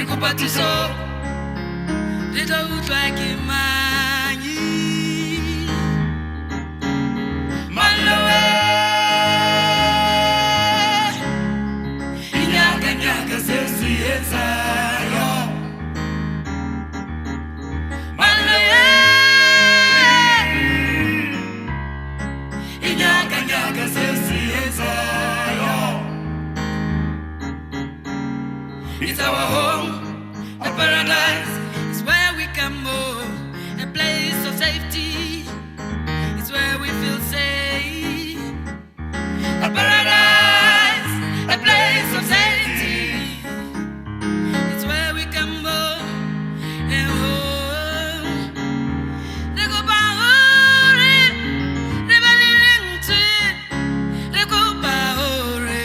kupatiso litautwa kimanyi malawe inyanga nyanga sesiyenza yo malawe inyanga nyanga sesiyenza yo. It's our home, a paradise is where we can move, a place of safety, it's where we feel safe. A paradise, a place of safety, it's where we can move and home. They go baore, they believe they go baore,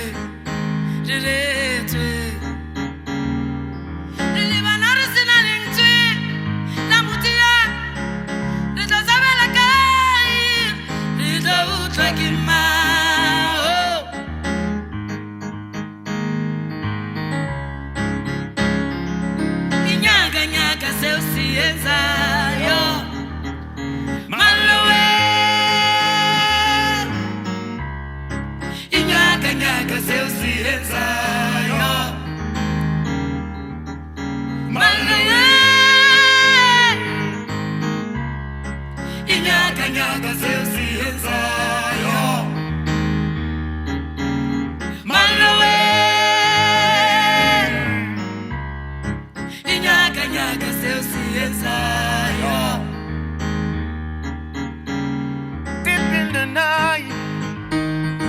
Deep in the night,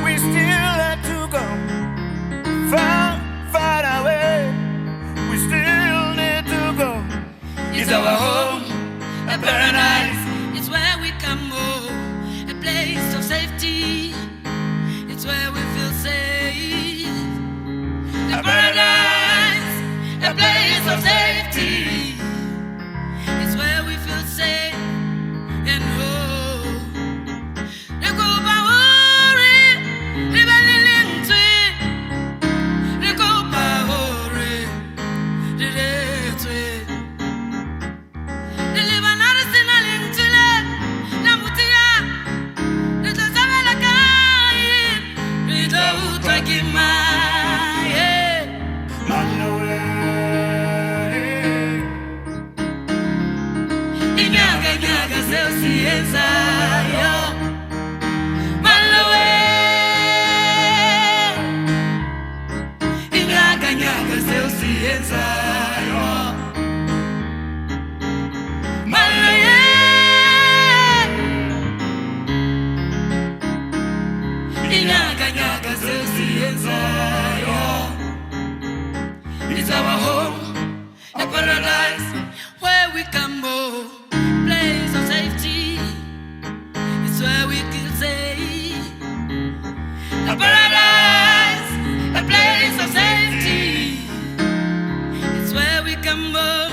we still had to go far, far away. We still need to go. It's our home, a paradise. It's where we can move, a place of safety. It's where we feel safe. A paradise, a place of safety. It's where we feel safe and home. They go baore, they believe they go baore, they live another sin into la mutia. They just have a guy, they don't like him. It's our home, a paradise where we can move, place of safety. It's where we can say, a paradise, a place of safety. It's where we can move.